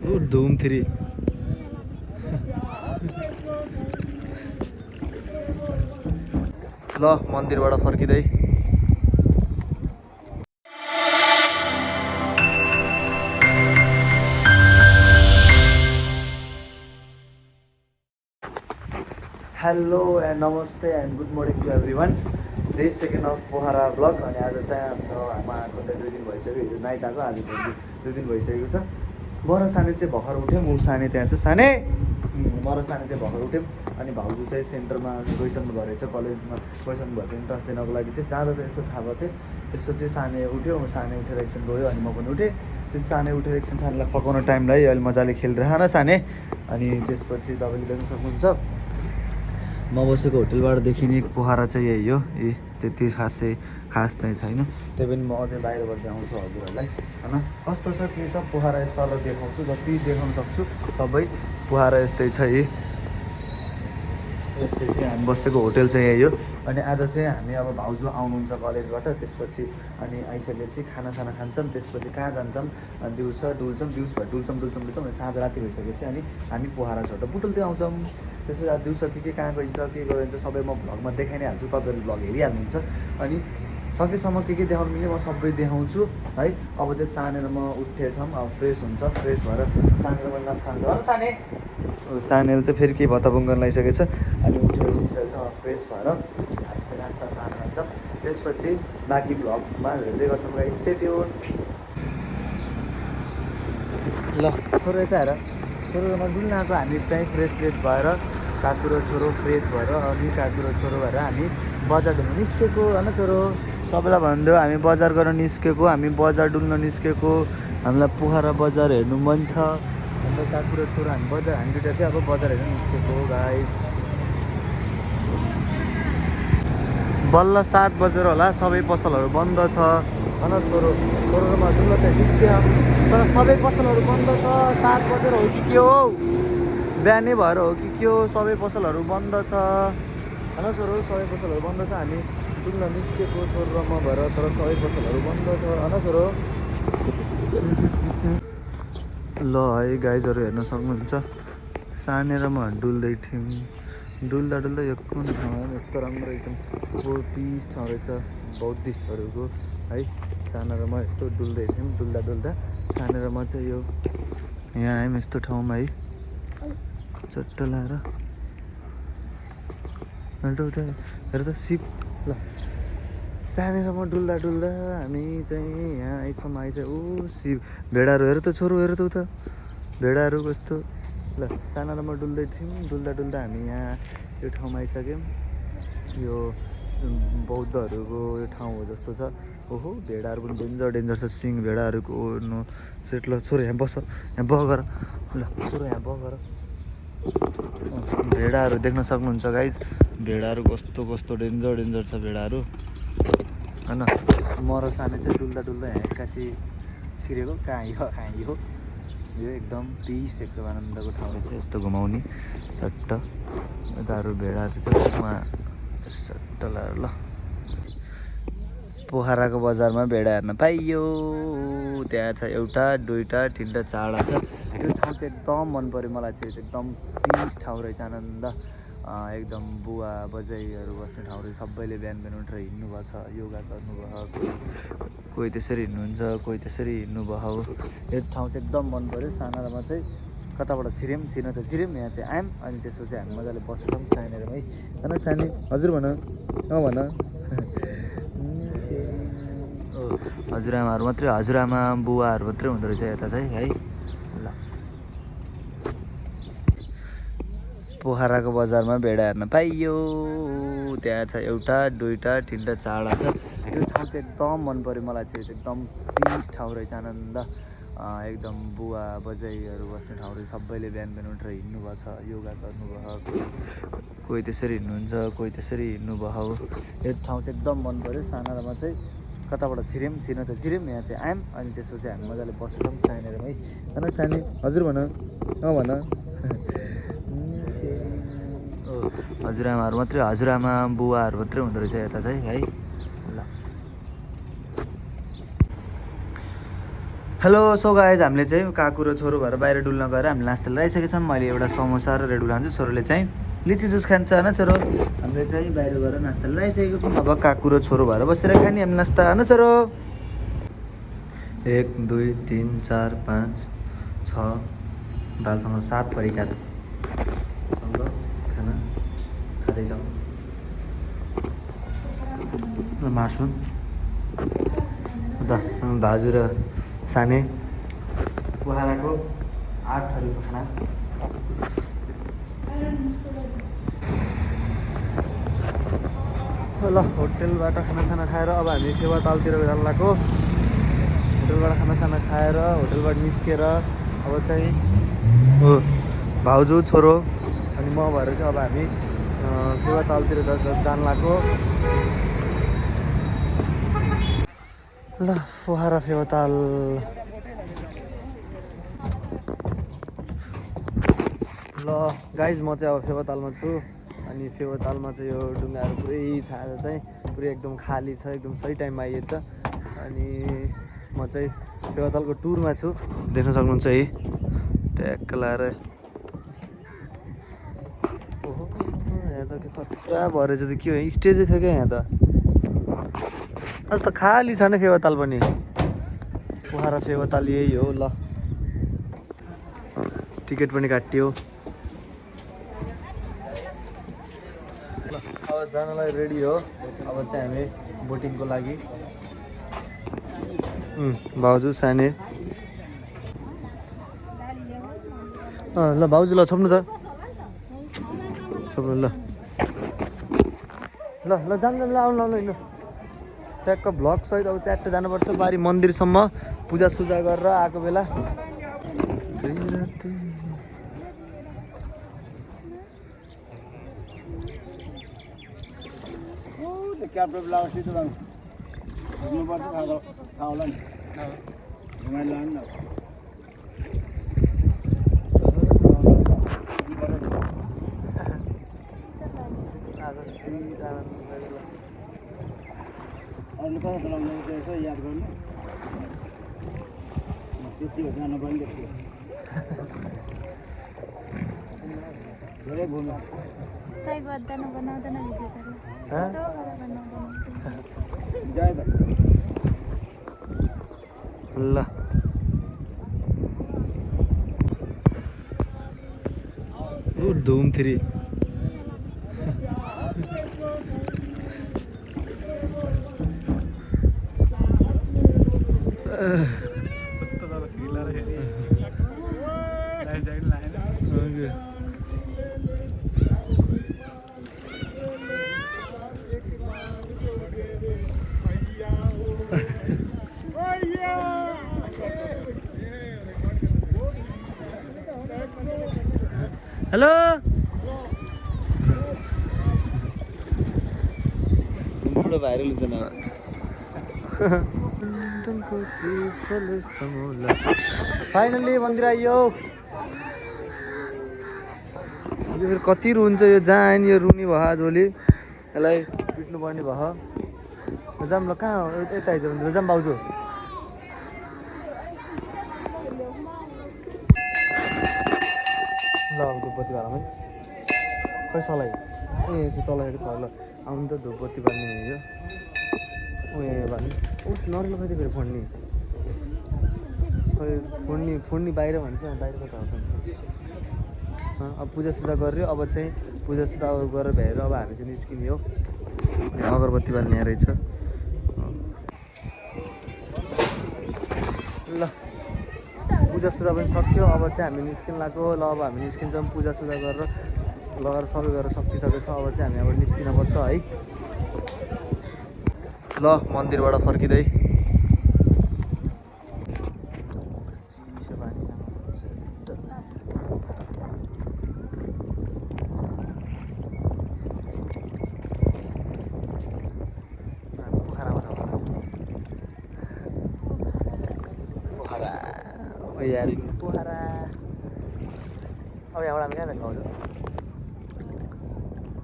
धुम 3 ल मन्दिरबाट फर्किँदै hello and namaste and good morning to everyone. Day second of Pokhara blog. अनि आज चाहिँ हाम्रो आमा आएको चाहिँ 2 दिन भइसक्यो। हिजो नाइट आएको, आज 2 दिन भइसकेको छ। म र साने चाहिँ भर्खर उठ्यौँ। ऊ साने त्यहाँ छ, साने म र साने चाहिँ भर्खर उठ्यौँ। अनि भाउजू चाहिँ सेन्टरमा गइसक्नु भएको रहेछ, कलेजमा गइसक्नु भएको छ इन्ट्रान्स दिनको लागि चाहिँ। जाँदा चाहिँ यसो थाहा भएको थियो। त्यसो चाहिँ साने उठ्यो, साने उठेर एकछिन गयो अनि म पनि उठेँ। त्यसपछि साने उठेर एकछिन सानेलाई पकाउन टाइम लाग्यो, अहिले मजाले खेलिरह न साने। अनि त्यसपछि तपाईँले देख्न सक्नुहुन्छ म बसेको होटलबाट देखिने पोखरा चाहिँ यही हो। त्यति खास चाहिँ छैन, त्यही पनि म अझै बाहिरबाट देखाउँछु हजुरहरूलाई होइन कस्तो छ के छ। पोखरा यसो देखाउँछु, जति देखाउन सक्छु सबै। पोखरा यस्तै छ यस्तै चाहिँ हामी बसेको होटल चाहिँ यही हो। अनि आज चाहिँ हामी अब भाउजू आउनुहुन्छ कलेजबाट, त्यसपछि अनि आइसकेपछि खानासाना खान्छौँ, त्यसपछि कहाँ जान्छौँ दिउँसो डुल्छौँ, अनि साँझ राति भइसकेपछि अनि हामी पोखरा छोट पुटुल्दै आउँछौँ। त्यसपछि दिउँसो के कहाँ गइन्छ के गरिन्छ सबै म भ्लगमा देखाइ नै हाल्छु, तपाईँहरू भ्लग हेरिहाल्नुहुन्छ। अनि सकेसम्म के देखाउनु मिल्यो म सबै देखाउँछु है। अब चाहिँ साने र म उठेछौँ, अब फ्रेस हुन्छ, फ्रेस भएर साने र म नास्ता खान्छ हो साने। सानेले चाहिँ फेरि केही भत्ताबुङ गर्न लागिसकेको छ। अनि उठिसकेको छ, फ्रेस भएर हामी चाहिँ नास्ता खान्छौँ। त्यसपछि बाँकी भ्लगमा हेर्दै गर्छौँ गाइस, स्टे ट्युन। ल छोरो यता हेर, छोरोमा डुल्न आएको हामी चाहिँ फ्रेस भएर, काकु र छोरो फ्रेस भएर अनि काकु र छोरो भएर हामी बजार डुल्न निस्केको होइन। छोरो सबैलाई भनिदियो हामी बजार गर्न निस्केको, हामी बजार डुल्न निस्केको, हामीलाई पोखरा बजार हेर्नु मन छ। अन्त काकु र छोरो हामी दुइटा चाहिँ अब बजार हेर्नु निस्केको गाइस। बल्ल 7 बजेर होला, सबै पसलहरू बन्द छ होइन। छोरो र म डुल्न चाहिँ निस्क्यो, तर सबै पसलहरू बन्द छ। 7 बजेर हो कि के हो, बिहानै भएर हो कि के हो, सबै पसलहरू बन्द छ होइन। छोरो सबै पसलहरू बन्द छ, हामी डुल्न निस्केको छोरो र म भएर, तर सबै पसलहरू बन्द छ होइन छोरो। ल है गाइजहरू हेर्न सक्नुहुन्छ, साने र म डुल्दै थियौँ। डुल्दा यो कुन ठाउँ यस्तो राम्रो एकदम पिस ठाउँ रहेछ बौद्धिस्टहरूको है। साना र म यस्तो डुल्दै थियौँ, डुल्दा साने र म चाहिँ यो यहाँ आयौँ यस्तो ठाउँमा है, चट्ट लाएर हेर त सिप। ल साने र म डुल्दा हामी चाहिँ यहाँ आइसक्यो। ऊ सिप भेडाहरू हेर त छोरो, हेर त उता भेडाहरू कस्तो। ल साना र म डुल्दै थियौँ, डुल्दा हामी यहाँ यो ठाउँमा आइसक्यौँ। यो बौद्धहरूको यो ठाउँ हो जस्तो छ। ओहो भेडाहरू पनि डेन्जर छ, सिङ भेडाहरूको नो सेट। ल छोरो यहाँ बस, यहाँ बगर। ल छोरो यहाँ बगर। भेडाहरू देख्न सक्नुहुन्छ गाइज, भेडाहरू कस्तो डेन्जर छ भेडाहरू होइन। म र साने चाहिँ डुल्दा यहाँ एक्कासी छिरेको, कहाँ यो एकदम पिस एकदम आनन्दको ठाउँ रहेछ। यस्तो घुमाउने चट्ट यताहरू भेडाहरू चाहिँ उहाँ चट्ट लाएर। ल पोखराको बजारमा भेडा हेर्न पाइयो। त्यहाँ छ एउटा, दुईवटा, तिनवटा, 4वटा छ। त्यो ठाउँ चाहिँ एकदम मन पऱ्यो मलाई चाहिँ, एकदम पिस ठाउँ रहेछ, आनन्द एकदम बुवा बजाइहरू बस्ने ठाउँ रहेछ। सबैले बिहान उठेर हिँड्नु भएको छ, योगा गर्नुभयो, कोही त्यसरी हिँड्नुहुन्छ, कोही त्यसरी हिँड्नुभयो। यो ठाउँ चाहिँ एकदम मन पऱ्यो। साना र म चाहिँ कताबाट छिर्यौँ यहाँ चाहिँ आयौँ। अनि त्यसपछि हामी मजाले बसेछौँ साने र है होइन। साने हजुर भन, भन। हजुरआमाहरू मात्रै, हजुरआमा बुवाहरू मात्रै हुँदो रहेछ यता चाहिँ है। ल पोखराको बजारमा भेडा हेर्न पाइयो। त्यहाँ छ एउटा, दुईवटा, तिनवटा, 4वटा छ। त्यो ठाउँ चाहिँ एकदम मन पऱ्यो मलाई चाहिँ, एकदम पिस ठाउँ रहेछ, आनन्द एकदम बुवा बजाइहरू बस्ने ठाउँ रहेछ। सबैले बिहान उठेर हिँड्नु भएको छ, योगा गर्नुभयो, कोही त्यसरी हिँड्नुहुन्छ, कोही त्यसरी हिँड्नुभयो। यो ठाउँ चाहिँ एकदम मन पऱ्यो। साना र म चाहिँ कताबाट छिर्यौँ यहाँ चाहिँ आयौँ। अनि त्यसपछि हामी मजाले बसेछौँ साने र है होइन। साने हजुर भन, भन। हजुरआमाहरू मात्रै, हजुरआमा बुवाहरू मात्रै हुँदो रहेछ यता चाहिँ है। ल हेलो सो गाइज हामीले चाहिँ काकु र छोरो भएर बाहिर डुल्न गएर हामीले नास्ता लगाइसकेको छौँ। मैले एउटा समोसा र रेड बुल खान्छु, छोरोले चाहिँ लिची जुस खान्छ होइन छोरो। हामीले चाहिँ बाहिर गएर नास्ता लगाइसकेको छौँ। अब काकु र छोरो भएर बसेर खाने हामी नास्ता होइन छोरो। 1 2 3 4 5 6 दालसँग 7 परिकार खाना खाँदैछौँ। मासु उता भाजु र साने पोखराको 8 थरीको खाना। ल होटेलबाट खानासाना खाएर अब हामी फेवातालतिर जान लाग्यो। होटेलबाट खानासाना खाएर होटेलबाट निस्केर अब चाहिँ भाउजू छोरो अनि म भएर चाहिँ अब हामी फेवातालतिर जान लाग्यो। ल पोखरा फेवाताल ल गाइज म चाहिँ अब फेवातालमा छु। अनि फेवातालमा चाहिँ यो ढुङ्गाहरू पुरै छाएर चाहिँ पुरै एकदम खाली छ, एकदम सही टाइममा आइएछ। अनि म चाहिँ फेवातालको टुरमा छु, देख्न सक्नुहुन्छ है ट्याक्क लाएर। ओहो यहाँ त के खतरा भएर चाहिँ त के हो, स्टेजै थियो क्या यहाँ त। अझ त खाली छ नि फेवाताल पनि। पोखरा फेवाताल यही हो। ल टिकट पनि काटियो। अब जानलाई रेडी हो। अब चाहिँ हामी बोटिङको लागि भाउजू साने ल भाउजू ल छोप्नु त छोप्नु ल ल ल जाम ल आउनु आउनु हिँड्नु ट्याक्क भ्लग सहित। अब च्याट्ट जानुपर्छ बारी मन्दिरसम्म पूजासुजा गरेर आएको बेला। क्याप्टन लाओ सिधो लानु हुनुपर्छ थाहा होला नि घुमाइ लानु न। अरूले कता चलाउनु यसो याद गर्नु त्यति हो जानु पनि त्यति धेरै घुम्नु Saya buat dana बनाउँदैन भिडियो गर्नु कस्तो गरेर बनाउँदैन जाए त ल ओ धुम 3 हेलो पुरो भाइरल हुन्छ न। फाइनली मन्दिर आइयो। यो फेरि कति रुन्छ यो जान यो रुनी भयो आजभोलि यसलाई पिट्नु पर्ने भयो। जाम ल कहाँ हो यता आइज मन्दिर जाम भाउजू। ल अब धुपबत्ती बाल्नु खै सलाई ए त्यो तलाएको छ। ल आउनु त धुपबत्ती बाल्ने यो ऊ यहाँ बाल्ने उस नरिलो कति फेरि फोड्ने खै फोड्ने बाहिर भन्छ बाहिर कता हुन्छ। अब पूजासुजा गरेर अब चाहिँ पूजासुजा गरेर भ्याएर अब हामी चाहिँ निस्किने हो। अगरबत्ती बाल्ने रहेछ। ल पूजासुजा पनि सक्यो। अब चाहिँ हामी निस्किन लाग्यो। ल अब हामी निस्किन्छौँ पूजासुजा गरेर लगाएर सबै गरेर सकिसकेको छ। अब चाहिँ हामी अब निस्किनुपर्छ है। ल मन्दिरबाट फर्किँदै चिसो पानी पोखरामा छ पोखरा यार पोखरा। अब यहाँबाट हामी कहाँ जानु भाउजू?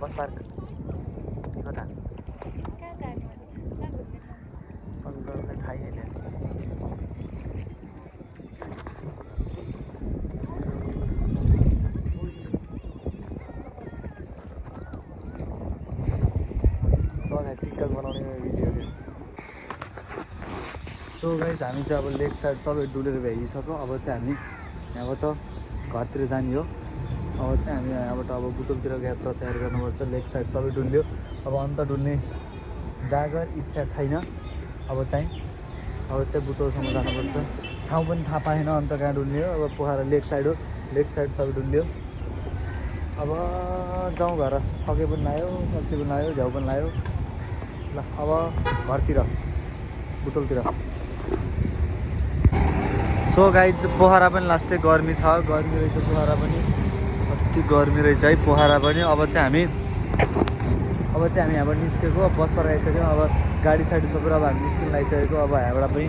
बस पार्क कता अन्त थाहै छैन। सो गाइज हामी चाहिँ अब लेक साइड सबै डुलेर भ्याइसक्यो। अब चाहिँ हामी यहाँबाट घरतिर जाने हो। अब चाहिँ हामी यहाँबाट अब बुटोलतिरको यात्रा तयार गर्नुपर्छ। लेक साइड सबै डुल्यो, अब अन्त डुल्ने जागर इच्छा छैन। अब चाहिँ बुटोलसम्म जानुपर्छ। ठाउँ पनि थाहा पाएन अन्त कहाँ डुल्ने हो। अब पोखरा लेक साइड हो, लेक साइड सबै डुल्यो। अब जाउँ घर, थके पनि लाग्यो, सब्जी पनि लाग्यो, झ्याउ पनि लाग्यो। ल अब घरतिर बुटोलतिर। सो गाइज पोखरा पनि लास्टै गर्मी छ, गर्मी रहेछ पोखरा पनि, कति गर्मी रहेछ है पोखरा पनि। अब चाहिँ हामी यहाँबाट निस्केको, बसबाट आइसक्यौँ। अब गाडी साडी सबै अब हामी निस्किन लागिसकेको। अब यहाँबाट पनि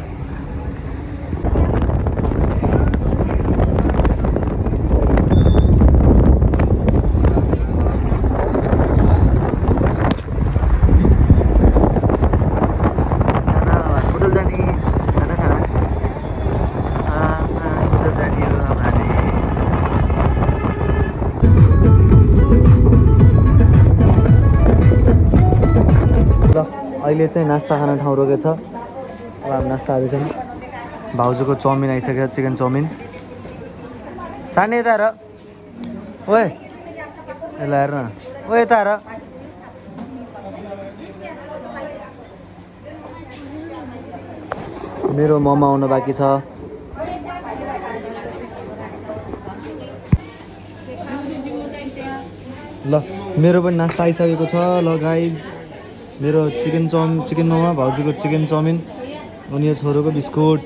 अहिले चाहिँ नास्ता खाने ठाउँ रोकेछ। अब हामी नास्ता खाँदैछौँ। भाउजूको चाउमिन आइसक्यो, चिकन चाउमिन। सानो यता हेर, ओए यसलाई हेर न, ओ यता हेर। मेरो मोमो आउनु बाँकी छ। ल मेरो पनि नास्ता आइसकेको छ। ल गाइज मेरो चिकन मोमो, भाउजूको चिकन चाउमिन, अनि यो छोरोको बिस्कुट।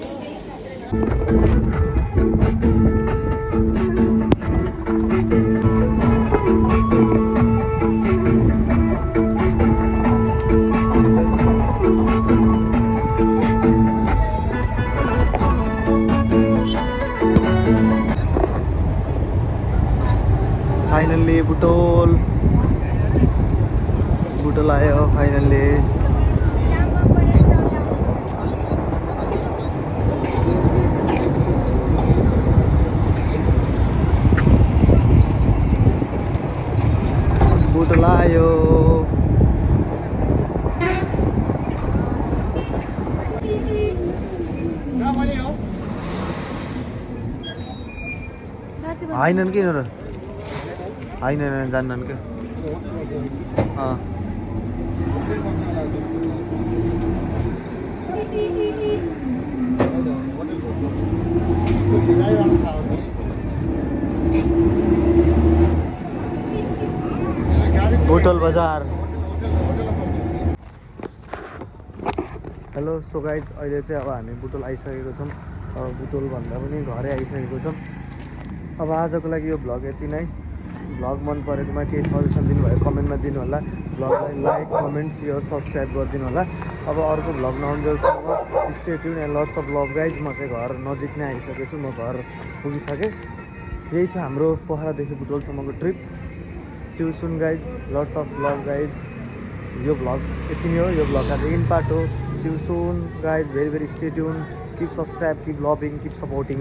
फाइनल्ली बुटोल आयो फाइनल्ली। बुटोल आयो। होइन किन र, होइन जान्नन् क्या। बुटोल बजार। हेलो सो गाइज अहिले चाहिँ अब हामी बुटोल आइसकेको छौँ। अब बुटोल भन्दा पनि घरै आइसकेको छौँ। अब आजको लागि यो भ्लग यति नै। भ्लग मन परेकोमा केही सजेसन दिनुभयो कमेन्टमा दिनु होला। भ्लगलाई लाइक कमेन्ट सेयर सब्सक्राइब गरिदिनु होला। अब अर्को भ्लग नआउन्जेलसम्म stay tune and lots of love guys. म चाहिँ घर नजिक नै आइसकेको छु, म घर पुगिसकेँ। यही थियो हाम्रो पोखरादेखि बुटोलसम्मको trip. See you soon guys, lots of love guys. यो भ्लग यति नै हो, यो भ्लगका चाहिँ इन पार्ट हो। See you soon guys, very very stay tune, keep subscribe, keep loving, keep supporting.